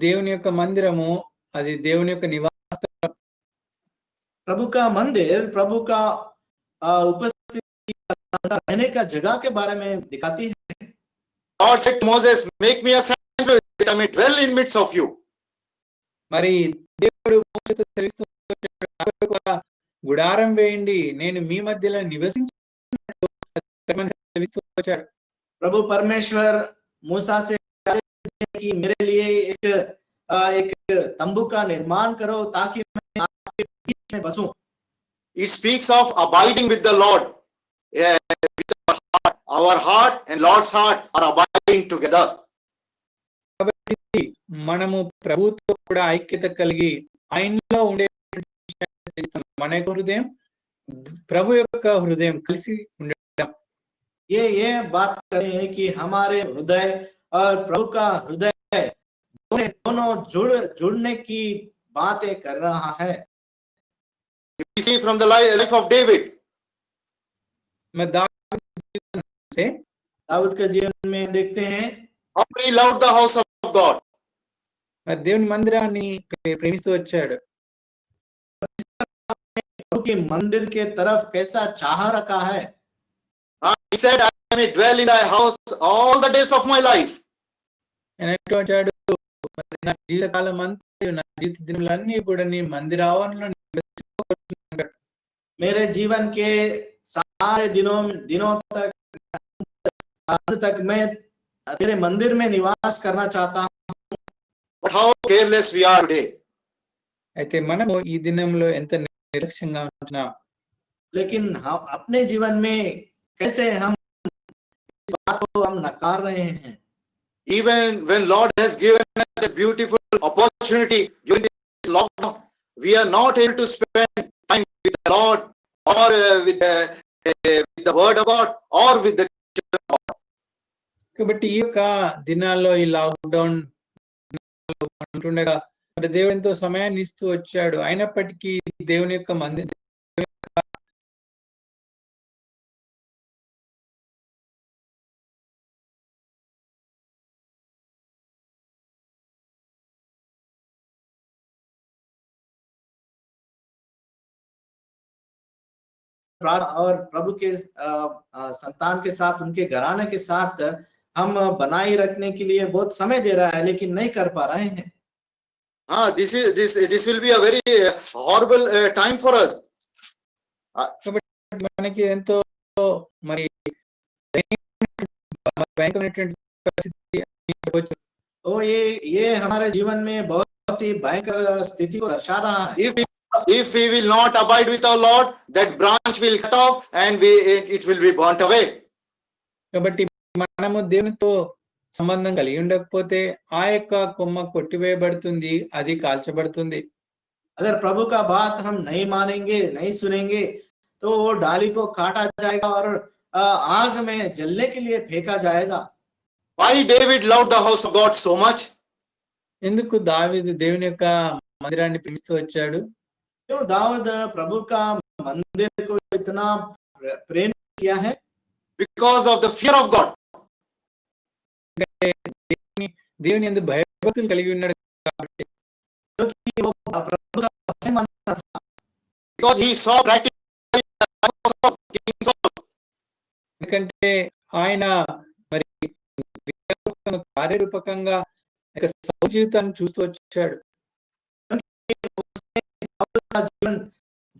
దేవుని యొక్క మందిరము అది దేవుని యొక్క నివాస. प्रभु का मंदिर प्रभु का उपस्थिति रहने का जगह के बारे में दिखाती है. God said to Moses, "Make me a sanctuary that I may dwell in midst of you." మరి దేవుడు మోషేతో సెలవిస్తూ వచ్చాడు, గుడారం వేయండి, నేను మీ మధ్యలో నివసించినట్టు సెలవిస్తూ వచ్చాడు. प्रभु परमेश्वर मूसा से कि मेरे लिए एक तंबू का निर्माण करो ताकि मैं आपके बीच में बसूं. He speaks of abiding with the Lord. With our heart and Lord's heart are abiding together. కాబట్టి మనము ప్రభుతో కూడా ఐక్యత కలిగి ఆయనలో ఉండే మన యొక్క హృదయం, ప్రభు యొక్క హృదయం కలిసి ఉండడం. ये बात करें कि हमारे हृदय और प्रभु का हृदय दोनों जुड़ने की बातें कर रहा है. We see from the life of David. मैं दाऊद के जीवन में देखते हैं how he loved the house of God. మరి దేవుని మందిరాన్ని ప్రేమిస్తూ వచ్చాడు. प्रभु के मंदिर के तरफ कैसा चाह रखा है. He said, "I may dwell in thy house all the days of my life." వచ్చాడు, నా జీవితకాలం అంతా, నా జీవిత దినములన్నీ కూడా నీ మందిర ఆవరణలో मेरे जीवन के सारे दिनों तक अंत तक मैं तेरे मंदिर में निवास करना चाहता हूँ. But how careless we are today. అయితే మనము ఈ దినంలో ఎంత నిర్లక్ష్యంగా ఉంటున్నాం. लेकिन हम अपने जीवन में कैसे हम इस बात को हम नकार रहे हैं. Even when Lord has given us this beautiful opportunity during this lockdown. We are not able to spend time with the Lord or with the word of God or with the children of God. కాబట్టి ఈ యొక్క దినాల్లో ఈ lockdown ఉంటుండగా మరి దేవుడు ఎంతో సమయాన్ని ఇస్తూ వచ్చాడు. అయినప్పటికీ దేవుని యొక్క और प्रभु के संतान के साथ, उनके घराने के साथ हम बनाए रखने के लिए बहुत समय दे रहा है, लेकिन नहीं कर पा रहे हैं. This will be a very horrible time for us. మనకి ఎంతో మరి భయంకరమైనటువంటి పరిస్థితి చెప్పొచ్చు. ये हमारे जीवन में बहुत ही भयंकर स्थिति को दर्शा रहा है. If we will not abide with our Lord, that branch will cut off and it will be burnt away. కాబట్టి మనము దేవునితో సంబంధం కలిగి ఉండకపోతే ఆ యొక్క కొమ్మ కొట్టివేయబడుతుంది, అది కాల్చబడుతుంది. अगर प्रभु का बात हम नहीं मानेंगे, नहीं सुनेंगे, तो वो डाली को काटा जाएगा और आग में जलने के लिए फेंका जाएगा. Why David loved the house of God so much? ఎందుకు దావీదు దేవుని యొక్క మందిరాన్ని ప్రేమిస్తూ వచ్చాడు? क्यों दाऊद प्रभु का मंदिर को इतना प्रेम किया है? Because of the fear of God. దేవుని యందు భయభక్తులు కలిగి ఉన్నాడు కాబట్టి. क्योंकि वो प्रभु का भय मानता था. Because he saw practically King Saul. ఎందుకంటే ఆయన మరి కార్యరూపకంగా సౌలు జీవితాన్ని చూస్తూ వచ్చాడు. जीवन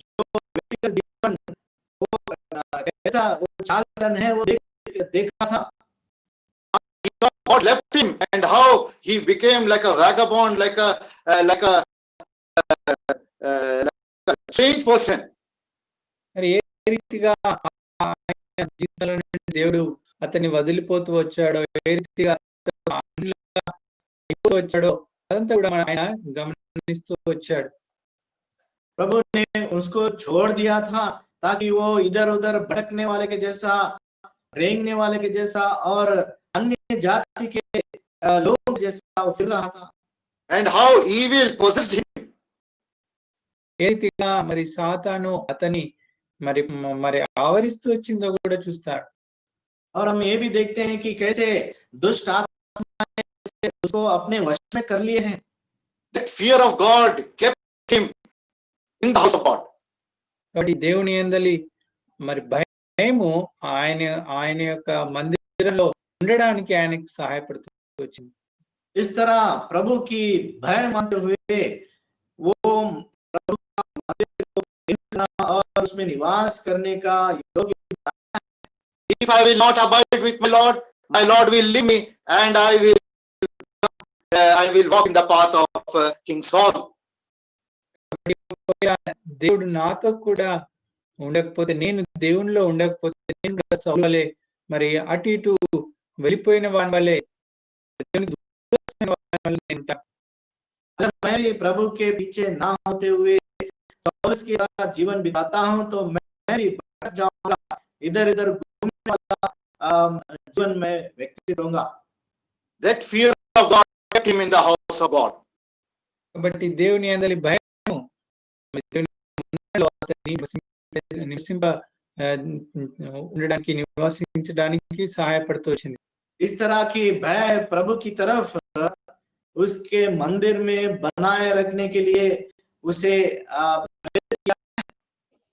जो व्यक्तिगत जीवन वो कैसा वो चाल चलन है वो देखा था. God left him and how he became like a vagabond, like a strange person. మరి ఏ రీతిగా జీవితంలో దేవుడు అతన్ని వదిలిపోతూ వచ్చాడో, ఏ రీతిగా వచ్చాడో అదంతా కూడా ఆయన గమనిస్తూ వచ్చాడు. प्रभु ने उसको छोड़ दिया था ताकि वो इधर उधर भटकने वाले के जैसा, रेंगने वाले के जैसा और अन्य जाति के लोगों जैसा वो फिर रहा था. And how evil possessed him. ఏ రీతిగా మరి సాతాను అతని మరి ఆవరిస్తూ వచ్చిందో కూడా చూస్తాడు. और हम ये भी देखते हैं कि कैसे दुष्ट आत्माएं उसको अपने वश में कर लिए हैं. That fear of God kept him in the house of God. కాబట్టి దేవుని యందలి మరి భయము ఆయన యొక్క మందిరంలో ఉండడానికి ఆయనకి సహాయపడుతూ వచ్చింది. इस तरह प्रभु की भय मानते हुए वो प्रभु का मंदिर को देखना और उसमें निवास करने का योग्य. If I will not abide with my Lord will leave me and I will walk in the path of King Saul. దేవుడు నాతో కూడా ఉండకపోతే, నేను దేవునిలో ఉండకపోతే నేను సౌలు వలె మరి అటు ఇటు వెళ్ళిపోయిన వాని వలె अगर मैं भी प्रभु के पीछे ना होते हुए सौल की तरह जीवन बिताता हूं तो मैं भी भटक जाऊंगा, इधर इधर घूमने वाला जीवन में व्यक्ति रहूंगा. That fear of God kept him in the house of God. కాబట్టి దేవుని యందలి భయం ఉండడానికి, నివాసించడానికి సహాయపడుతూ వచ్చింది. इस तरह की भय प्रभु की तरफ उसके मंदिर में बनाए रखने के लिए उसे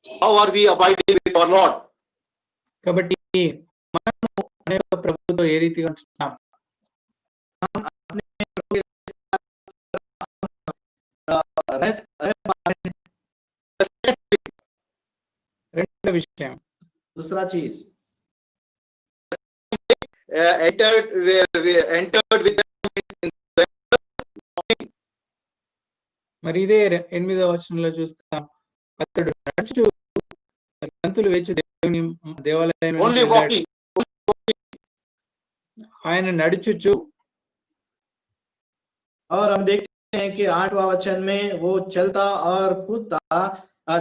How are we abiding with our Lord? కాబట్టి మనము ప్రభువుతో ఏ రీతిగా ఉంటున్నాం? రెండో విషయం, दूसरा चीज entered with మరి ఇదే 8వ వచనంలో చూస్తాం. అతడు నడుచు గంతులు వేచి దేవుని దేవాలయం only walking. ఆయన నడుచుచు. और हम देखते हैं कि 8वां वचन में वो चलता और कूदता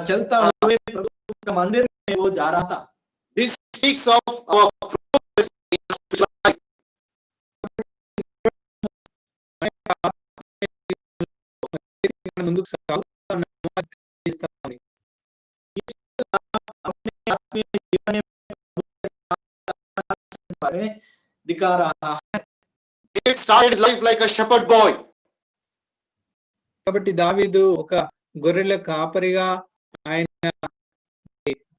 चलता हुए प्रभु का मंदिर में वो जा रहा था। This speaks of our progress in our spiritual life. ముందుకు సాగుతామని చేస్తామని. अपने आत्मीय जीवन में प्रभु के साथ बारे में दिखा रहा है। David started his life like a shepherd boy. కాబట్టి దావీదు ఒక గొర్రెల కాపరిగా ఆయన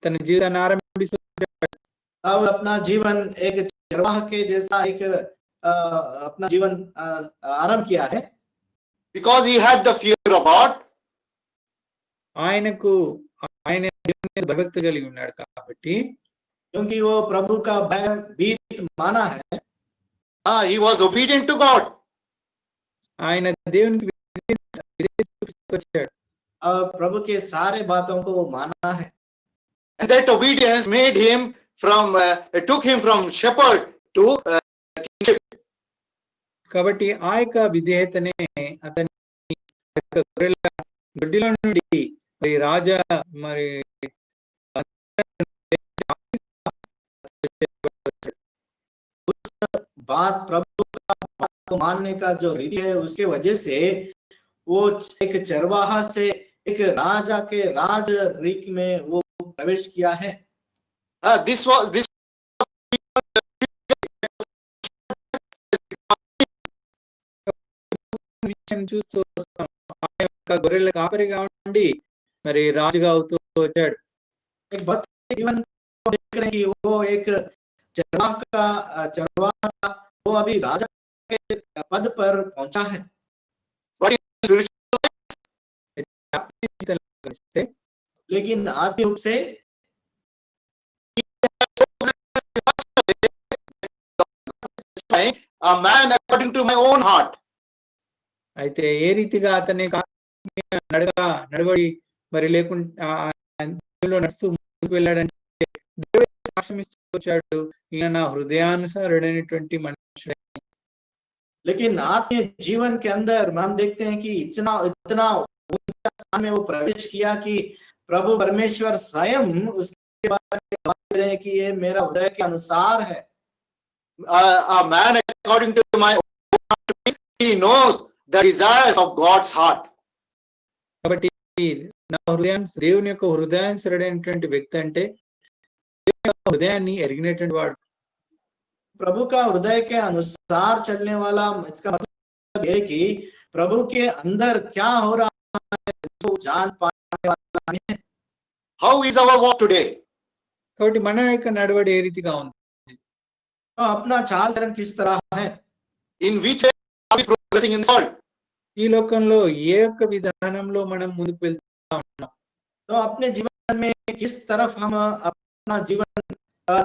తన జీవితాన్ని ఆరంభిస్తున్నాడు. अब अपना जीवन एक चरवाह के जैसा एक अपना जीवन आरंभ किया है। Because he had the fear of God. ఆయనకు ఆయన దేవుని మీద భయభక్తి కలిగి ఉన్నాడు కాబట్టి, क्योंकि वो प्रभु का भय भीत माना है, He was obedient to God. ఆయన దేవునికి విధేయత చూపిస్తూ వచ్చాడు. और प्रभु के सारे बातों को वो माना है। And that obedience made him took him from shepherd to kingship. కాబట్టి ఆ యొక్క విధేయతనే అతన్ని గొర్రెల దొడ్డిలో నుండి మరి రాజా మరి बात प्रभु का बात को मानने का जो रीति है, उसके वजह से वो एक चरवाहा से एक राजा के राज रीक में वो प्रवेश किया है। This విషయం చూస్తూ వస్తాం. ఆ యొక్క గొర్రెల కాపరిగా ఉండి మరి రాజుగా అవుతూ వచ్చాడు. एक भक्त के जीवन को देख रहे हैं कि वो एक चरवाहा वो अभी राजा के पद पर पहुंचा है। लेकिन आत्मिक रूप से a man according to my own heart. అయితే ఏ రీతిగా అతన్ని నడవడి మరి లేకుండా నడుస్తూ ముందుకు వెళ్ళాడంటే దేవుడు సాక్ష్యం ఇస్తూ వచ్చాడు, ఈయన నా హృదయానుసారుడైనటువంటి మనుషుడే. लेकिन आत्मीय जीवन के अंदर हम देखते हैं कि इतना ऊंचा स्थान में वो प्रवेश किया कि प्रभु परमेश्वर स्वयं उसके बारे में बता रहे हैं कि ये मेरा हृदय के अनुसार है। A man according to my own heart, he knows the desires of God's heart. కాబట్టి నా దేవుని యొక్క హృదయానుసారుడైనటువంటి వ్యక్తి అంటే దేవుని యొక్క హృదయాన్ని ఎరిగినటువంటి వాడు. प्रभु का हृदय के अनुसार चलने वाला, इसका मतलब है कि प्रभु के अंदर क्या हो रहा है वो जान पाने वाला है। How is our walk today? కాబట్టి మన యొక్క నడవడి ఏ రీతిగా ఉంది, तो अपना चाल चलन किस तरह है, In which way are we progressing in this world? ఈ లోకంలో ఏ యొక్క విధానంలో మనం ముందుకు వెళ్తా ఉన్నాం, तो अपने जीवन में किस तरफ हम अपना जीवन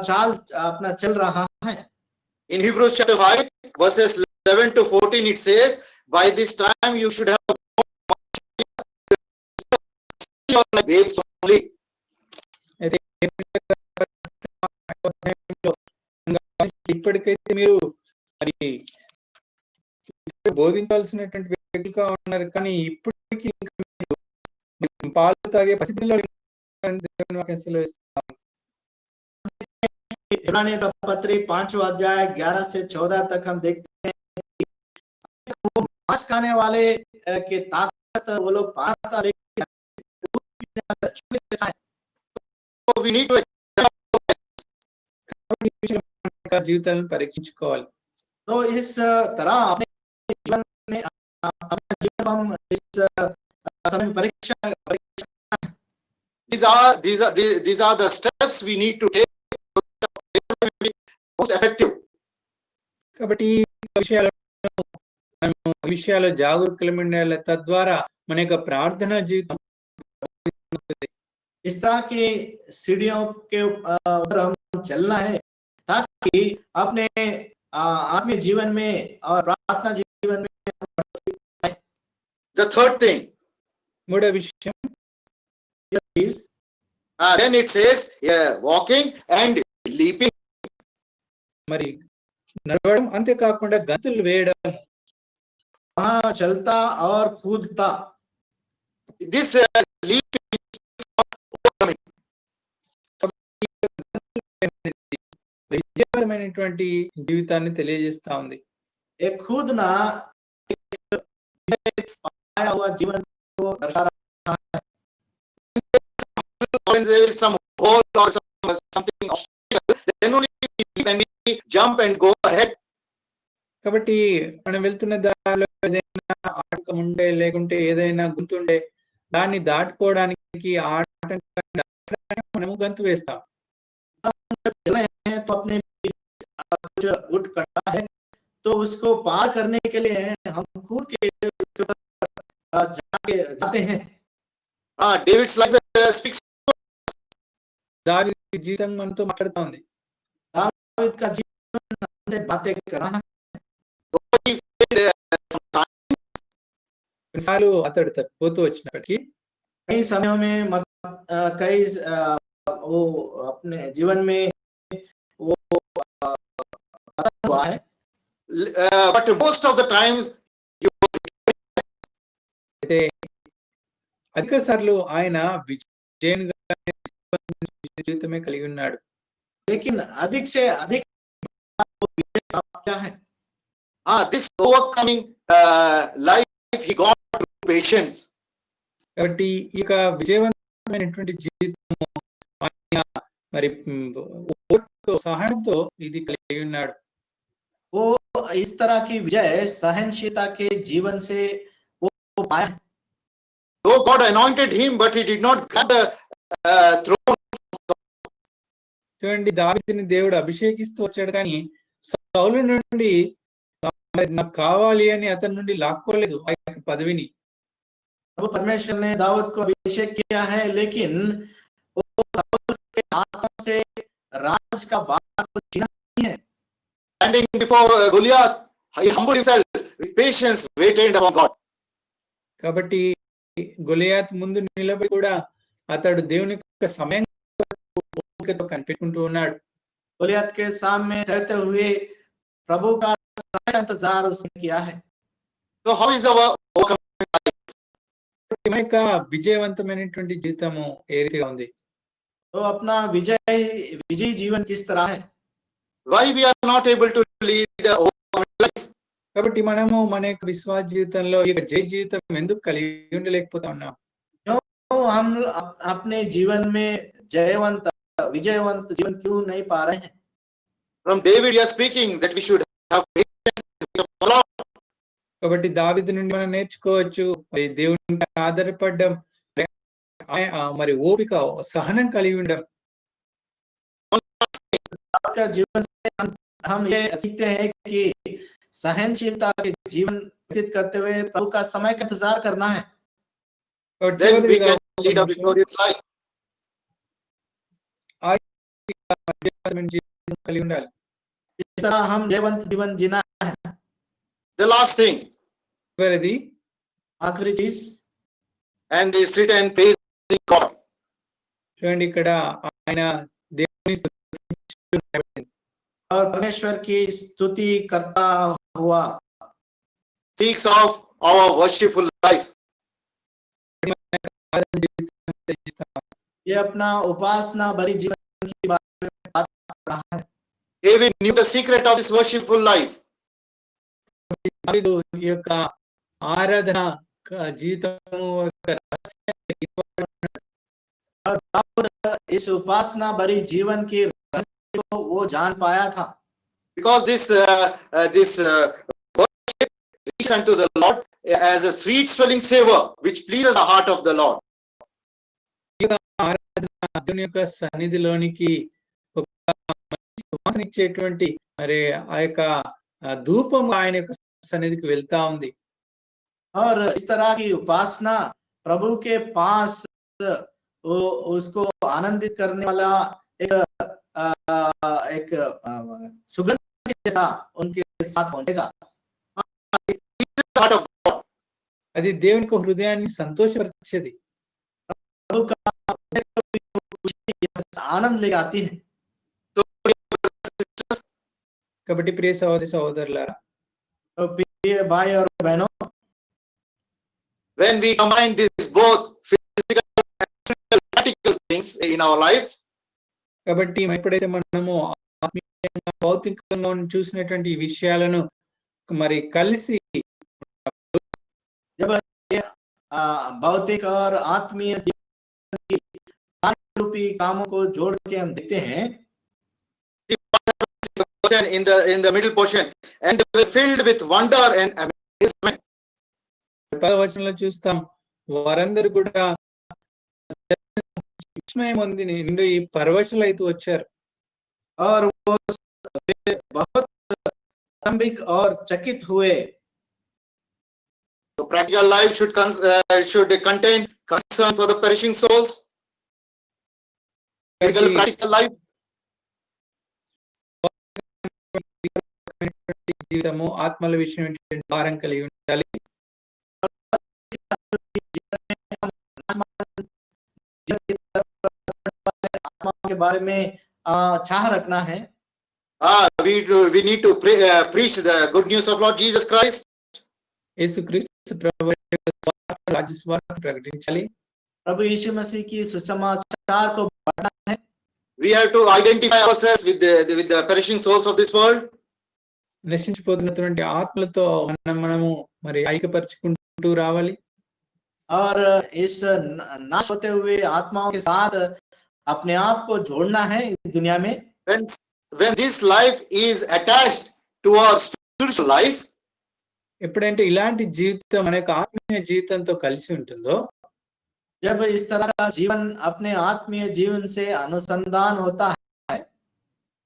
चाल अपना चल रहा है। In Hebrews chapter 5 verses 11 to 14 it says, by this time you should have babes only. ఇప్పటికైతే మీరు మరి బోధించాల్సినటువంటి వ్యక్తులుగా ఉన్నారు, కానీ ఇప్పటికీ మీరు పాలు తాగే పసిపిల్లలు దేవుని వాక్యం సెలవిస్తాం. इब्रानियों का पत्री 5वां अध्याय 11 से 14 तक हम देखते हैं कि वो मांस खाने वाले के ताकत वो लोग पाता, लेकिन So we need to జీవితాలను పరీక్షించుకోవాలి. तो इस तरह अपने जीवन में अपना जीवन हम इस समय परीक्षा these are the steps we need to take most effective. కాబట్టి ఈ విషయాలు జాగరూకులమైన తద్వారా మన యొక్క ప్రార్థన జీవితం इस तरह की सीढ़ियों के ऊपर हम चलना है ताकि अपने आत्मीय जीवन में और प्रार्थना जीवन में। The third thing, మూడో విషయం, then it says walking and leaping. మరి నడవడం, అంతేకాకుండా గంతులు వేయడం. वहां चलता और कूदता। This lead to overcoming. విజయకరమైనటువంటి జీవితాన్ని తెలియజేస్తా ఉంది. एक कूदना पाया हुआ जीवन को दर्शा रहा है। When there is some hole or something obstacle, then only when we jump and go ahead. కాబట్టి మనం వెళ్తున్న దారిలో ఏదైనా ఆటంకం ఉండే లేకుంటే ఏదైనా గుంతుండే దాన్ని దాటుకోవడానికి ఆటంకాన్ని మనము గంతు వేస్తాం. तो अपने कुछ उठ कटा है तो उसको पार करने के लिए हम कूद के जाते हैं। David's life speaks. దావీదు జీవితం మనతో మాట్లాడుతా ఉంది. दाऊद का जीवन से बातें कर रहा है। కొన్నిసార్లు అతడు తప్పిపోతూ వచ్చినప్పటికీ कई समयों में कई वो अपने जीवन में वो हुआ है। But most of the time అయితే అధిక సార్లు ఆయన విజయంగా జీవితమే కలిగి ఉన్నాడు. लेकिन अधिक से अधिक क्या है? this overcoming life he got through patience. కాబట్టి ఈ యొక్క విజయవంతమైనటువంటి జీవితము ఆయన మరి ఓర్పుతో సహనంతో ఇది కలిగి ఉన్నాడు. वो इस तरह की विजय सहनशीलता के जीवन से वो पाया। Though God anointed him, but he did not get the throne. చూడండి, దావీదుని దేవుడు అభిషేకిస్తూ వచ్చాడు కానీ సౌలు నుండి నాకు కావాలి అని అతని నుండి లాక్కోలేదు ఆ యొక్క పదవిని. प्रभु परमेश्वर ने दाऊद को अभिषेक किया है, लेकिन वो साउल के हाथों से राज का भार को छीना नहीं है। Standing before Goliath, he humbled himself with patience, waited upon God. కాబట్టి గొలియాత్ ముందు నిలబడి కూడా అతడు దేవుని యొక్క సమయం కనిపెట్టుకుంటూ ఉన్నాడు. गोलियत के सामने रहते हुए प्रभु का समय का इंतजार उसने किया है। So how is our overcoming life? మన యొక్క విజయవంతమైనటువంటి జీవితము ఏ రీతిగా ఉంది? तो अपना विजयी जीवन किस तरह है? Why we are not able to lead a overcoming life? కాబట్టి మనము మన యొక్క విశ్వాస జీవితంలో ఈ జయ జీవితం ఎందుకు కలిగి ఉండలేకపోతా ఉన్నాం? क्यों हम अपने जीवन में विजयवंत जीवन क्यों नहीं पा रहे हैं? From David we are speaking that we should have patience with the Lord. కాబట్టి దావీదు నుండి మనం నేర్చుకోవచ్చు మరి దేవుని ఆధారపడడం, మరి ఓపిక సహనం కలిగి ఉండడం. आपका जीवन से हम ये सीखते हैं कि सहनशीलता के जीवन व्यतीत करते हुए प्रभु का समय का इंतजार करना है। Then we can lead a victorious life. కలిగి ఉండాలి. इस तरह हम जयवंत जीवन जीना है। The last thing, చివరిది आखिरी चीज, and is written praising God. చూడండి, ఇక్కడ ఆయన దేవుని స్తుతించుచున్నాడు. और परमेश्वर की स्तुति करता हुआ Speaks of our worshipful life. ये अपना उपासना भरी जीवन की बात कर रहा है। David knew the secret of this worshipful life. దావీదు ఈ యొక్క ఆరాధన జీవితము యొక్క और दाऊद इस उपासना भरी जीवन की रहस्य को वो जान पाया था। Because this worship reaches unto the Lord as a sweet smelling savor which pleases the heart of the Lord. దేవుని యొక్క సన్నిధిలోనికి ఒక సువాసన ఇచ్చేటువంటి మరి ఆ యొక్క ధూపం ఆయన యొక్క సన్నిధికి వెళ్తా ఉంది. और इस तरह की उपासना प्रभु के पास वो उसको आनंदित करने वाला एक सुगंध जैसा उनके साथ पहुंचेगा। అది దేవుని యొక్క హృదయాన్ని సంతోషపరిచేది, प्रभु का आनंद ले आती है। కాబట్టి ప్రియ సహోదరి సహోదరులారా, तो प्रिय भाई और बहनों, when we combine these both physical and practical things in our lives, కాబట్టి ఎప్పుడైతే మనము ఆత్మీయంగా భౌతికంగా చూసినటువంటి ఈ విషయాలను మరి కలిసి जब ये भौतिक और आत्मीय जीवन की कार्य रूपी कामों को जोड़ के हम देखते हैं, in the middle portion, and they were filled with wonder and amazement. 10వ వచనంలో చూస్తాం, వారందరూ కూడా విస్మయం పొంది నిండు ఈ పరవశులైతూ వచ్చారు. और वो बहुत स्तंभित और चकित हुए. So practical life should contain concern for the perishing souls. Physical practical life, జీవితము ఆత్మల విషయం భారం కలిగి ఉండాలి. आत्मा के बारे में चाह रखना है. we need to preach the good news of Lord Jesus Christ. యేసుక్రీస్తు ప్రభువు యొక్క రాజ్య సువార్త ప్రకటించాలి. प्रभु यीशु मसीह की सुसमाचार को बढ़ाना है. We have to identify ourselves with the perishing souls of this world. నశించిపోతున్నటువంటి ఆత్మలతో మనము మరి ఐక్యపరచుకుంటూ రావాలి. और इस नाश होते हुए आत्माओं के साथ अपने आप को जोड़ना है इस दुनिया में. When this life is attached to our spiritual life, ఎప్పుడంటే ఇలాంటి జీవితం మన యొక్క ఆత్మీయ జీవితంతో కలిసి ఉంటుందో, जब इस तरह का जीवन अपने आत्मीय जीवन से अनुसंधान होता है,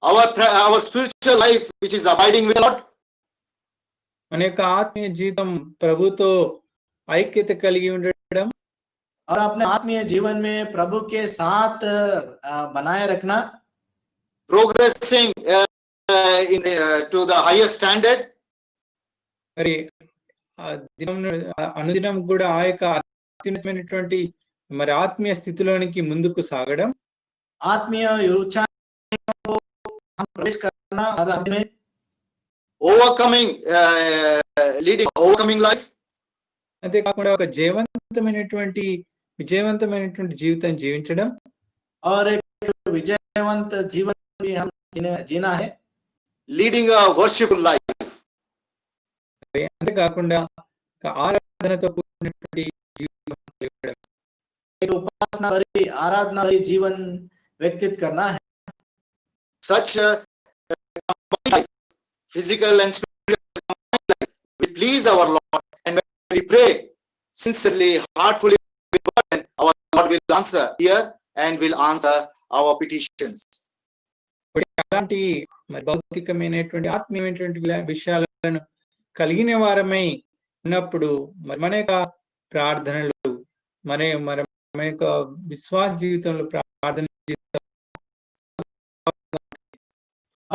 our spiritual life which is abiding with God, మన యొక్క ఆత్మీయ జీవితం ప్రభుతో ఐక్యత కలిగి ఉండడం, और अपने आत्मीय जीवन में प्रभु के साथ बनाए रखना, progressing to the higher standard, మరి అనుదినం కూడా ఆ యొక్క అత్యున్నతమైనటువంటి మరి ఆత్మీయ స్థితిలోనికి ముందుకు సాగడం, आत्मीय ऊंचाइयों को हम प्रवेश करना, हर आदमी में overcoming life, అంతేకాకుండా ఒక విజయవంతమైనటువంటి జీవితం జీవించడం, और एक विजयवंत जीवन भी हम जीना है. leading a worshipful life, అంతేకాకుండా ఆరాధనతో కూడినటువంటి జీవితం జీవించడం, एक उपासना भरी आराधना भरी जीवन व्यतीत करना है. such a life, physical and spiritual life, will please our Lord, and when we pray sincerely, heartfully, our Lord will answer here and will answer our petitions. అలాంటి మరి భౌతికమైనటువంటి ఆత్మీయమైనటువంటి విషయాలను కలిగిన వారమై ఉన్నప్పుడు మరి మన యొక్క ప్రార్థనలు మన యొక్క విశ్వాస జీవితంలో ప్రార్థన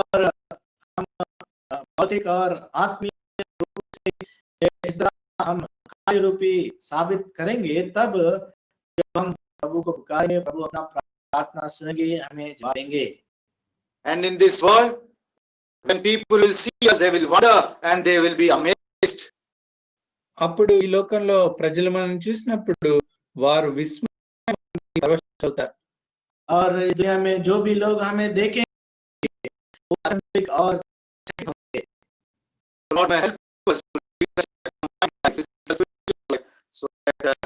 और हम भौतिक और आत्मीय रूप से इस तरह हम कार्य रूपी साबित करेंगे, तब जब हम प्रभु को पुकारेंगे, प्रभु अपना प्रार्थना सुनेंगे, हमें जवाब देंगे. And in this world, when people will see us, they will wonder and they will be amazed. అప్పుడు ఈ లోకంలో ప్రజలు మనం చూసినప్పుడు వారు విస్మయమవుతారు. और इस दुनिया में जो भी लोग हमें देखेंगे वो आत्मिक और चकित होंगे. Lord may help us to live such a life, so that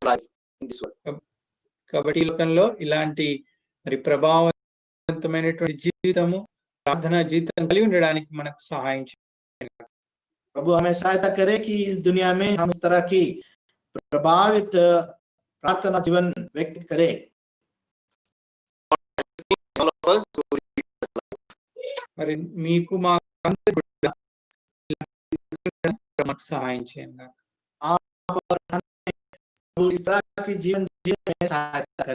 life in this world. కాబట్టి ఈ లోకంలో ఇలాంటి మరి ప్రభావవంతమైనటువంటి జీవితము ప్రార్థనా జీవితం కలిగి ఉండడానికి మనకు సహాయం చేయండి. प्रभु हमें सहायता करे कि इस दुनिया में हम इस तरह की प्रभावित प्रार्थना जीवन व्यतीत करें. All of us to మరి మీకు మా అందరికీ కూడా మనకు సహాయం చేయండి. आप और हमें प्रभु इस तरह की जीवन जीने में सहायता करें.